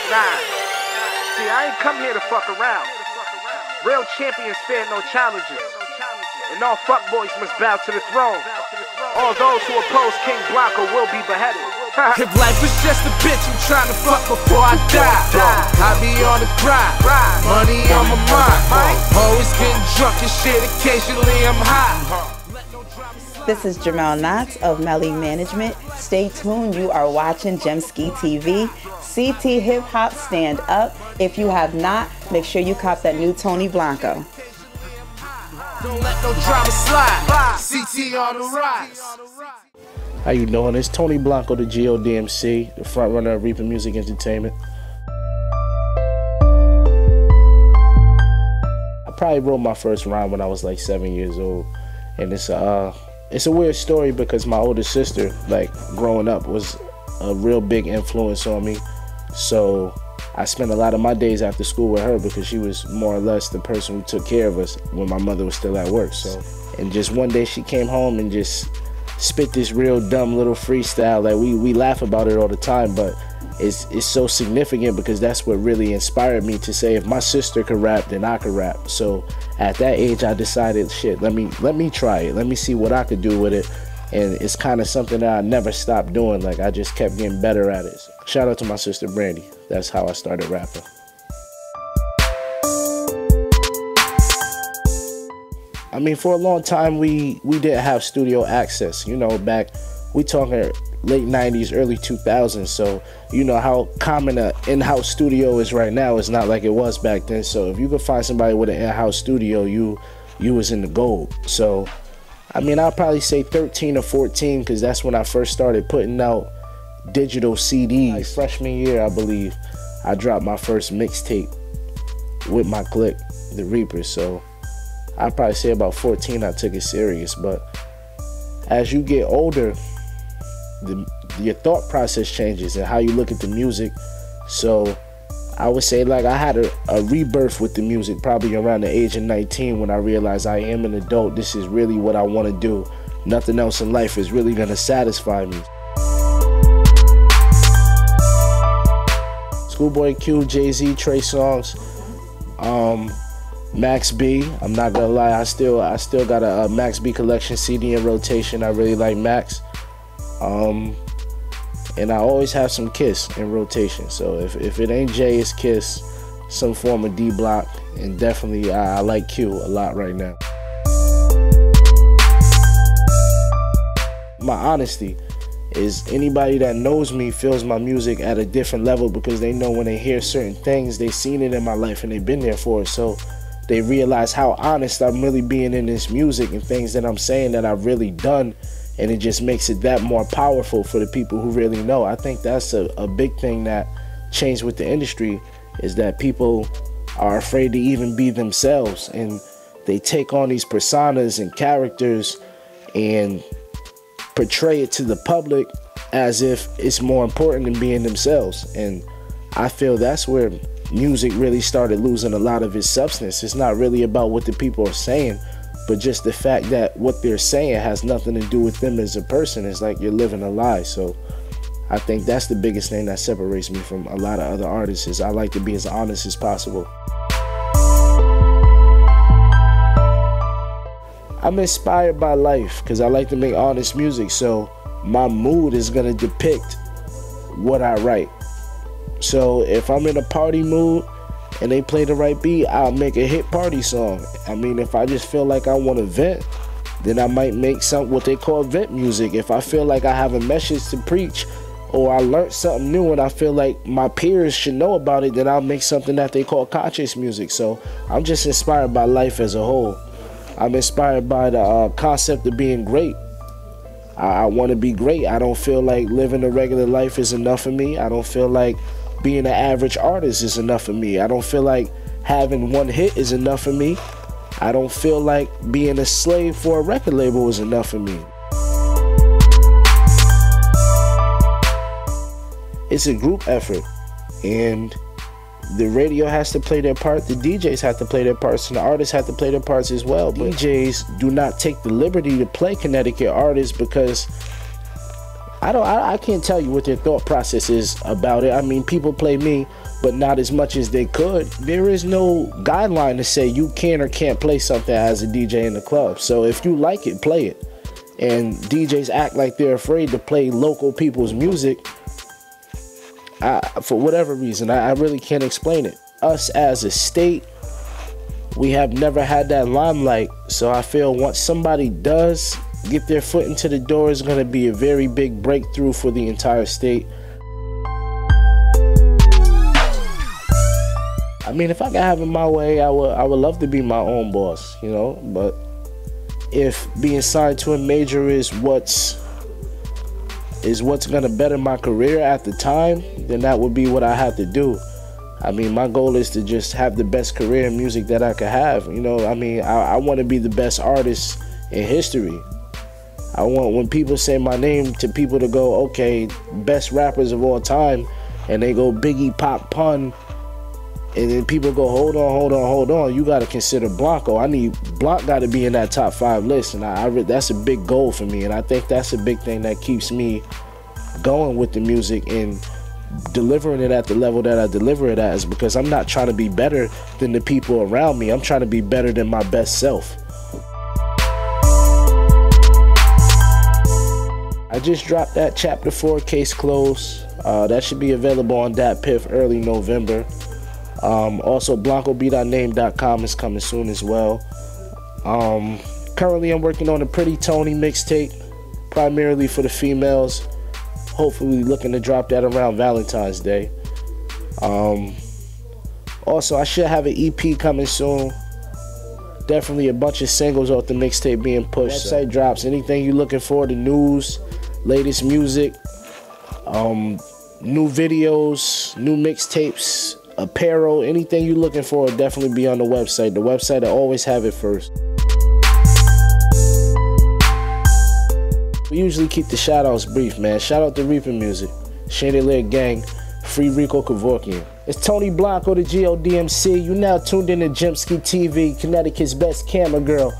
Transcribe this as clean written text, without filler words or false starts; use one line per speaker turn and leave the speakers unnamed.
Nah. See, I ain't come here to fuck around. Real champions fear no challenges. And all fuckboys must bow to the throne. All those who oppose King Blanco will be beheaded.
If life is just a bitch, I'm trying to fuck before I die. I be on the grind, money on my mind. Always getting drunk and shit, occasionally I'm high.
This is Jamel Knotts of Melly Management. Stay tuned, you are watching Gemski TV. CT Hip Hop Stand Up. If you have not, make sure you cop that new Toney Blanco.
Don't let no drama slide. CT on the rise.
How you doing? It's Toney Blanco, the GODMC, the front runner of Reaper Music Entertainment. I probably wrote my first rhyme when I was like 7 years old, and it's a weird story because my older sister, like growing up, was a real big influence on me. So I spent a lot of my days after school with her because she was more or less the person who took care of us when my mother was still at work. So, and just one day she came home and just spit this real dumb little freestyle. Like we laugh about it all the time, but it's so significant because that's what really inspired me to say, if my sister could rap, then I could rap. So at that age I decided, shit, let me try it. Let me see what I could do with it. And it's kind of something that I never stopped doing. Like, I just kept getting better at it. Shout out to my sister Brandy. That's how I started rapping. I mean, for a long time we didn't have studio access. You know, back, we talking late 90s, early 2000s. So you know how common an in-house studio is right now. It's not like it was back then. So if you could find somebody with an in-house studio, you was in the gold. So I mean, I'll probably say 13 or 14 because that's when I first started putting out digital CDs. Like freshman year, I believe, I dropped my first mixtape with my clique, the Reapers. So I'd probably say about 14 I took it serious. But as you get older, your thought process changes and how you look at the music. So I would say, like, I had a rebirth with the music probably around the age of 19 when I realized I am an adult. This is really what I want to do. Nothing else in life is really going to satisfy me. Schoolboy Q, Jay-Z, Trey Songz, Max B. I'm not gonna lie, I still got a Max B collection CD in rotation. I really like Max. And I always have some Kiss in rotation. So if it ain't Jay, it's Kiss, some form of D Block, and definitely I like Q a lot right now. My honesty is, anybody that knows me feels my music at a different level because they know when they hear certain things, they've seen it in my life and they've been there for it. So they realize how honest I'm really being in this music and things that I'm saying that I've really done. And it just makes it that more powerful for the people who really know. I think that's a big thing that changed with the industry, is that people are afraid to even be themselves. And they take on these personas and characters and portray it to the public as if it's more important than being themselves. And I feel that's where music really started losing a lot of its substance. It's not really about what the people are saying, but just the fact that what they're saying has nothing to do with them as a person. It's like you're living a lie. So I think that's the biggest thing that separates me from a lot of other artists, is I like to be as honest as possible. I'm inspired by life because I like to make honest music. So my mood is gonna depict what I write. So if I'm in a party mood and they play the right beat, I'll make a hit party song. I mean, if I just feel like I want to vent, then I might make what they call vent music. If I feel like I have a message to preach, or I learned something new and I feel like my peers should know about it, then I'll make something that they call conscious music. So I'm just inspired by life as a whole. I'm inspired by the concept of being great. I want to be great. I don't feel like living a regular life is enough for me. I don't feel like being an average artist is enough for me. I don't feel like having one hit is enough for me. I don't feel like being a slave for a record label is enough for me. It's a group effort, and the radio has to play their part, the DJs have to play their parts, and the artists have to play their parts as well. But DJs do not take the liberty to play Connecticut artists because I can't tell you what their thought process is about it. I mean, people play me, but not as much as they could. There is no guideline to say you can or can't play something as a DJ in the club. So if you like it, play it. And DJs act like they're afraid to play local people's music. For whatever reason, I really can't explain it. Us as a state, we have never had that limelight. So I feel once somebody does get their foot into the door, is going to be a very big breakthrough for the entire state. I mean, if I could have it my way, I would love to be my own boss, you know. But if being signed to a major is what's going to better my career at the time, then that would be what I have to do. I mean, my goal is to just have the best career in music that I could have. You know, I mean, I want to be the best artist in history. I want, when people say my name, to people to go, okay, best rappers of all time, and they go Biggie, Pop, Pun, and then people go, hold on, you got to consider Blanco. Blanc got to be in that top 5 list, and that's a big goal for me, and I think that's a big thing that keeps me going with the music and delivering it at the level that I deliver it at, is because I'm not trying to be better than the people around me. I'm trying to be better than my best self. I just dropped that Chapter 4 Case Closed. That should be available on DatPiff early November. Also, BlancoB.name.com is coming soon as well. Currently, I'm working on a Pretty Toney mixtape, primarily for the females. Hopefully, looking to drop that around Valentine's Day. Also, I should have an EP coming soon. Definitely a bunch of singles off the mixtape being pushed. Website drops, anything you're looking for, the news, latest music, new videos, new mixtapes, apparel, anything you're looking for will definitely be on the website. The website will always have it first. We usually keep the shout-outs brief, man. Shout out to Reaping Music, Chandelier Gang, Free Rico Kevorkian. It's Toney Blanco, the GODMC. You now tuned in to Gemski TV, Connecticut's best camera girl.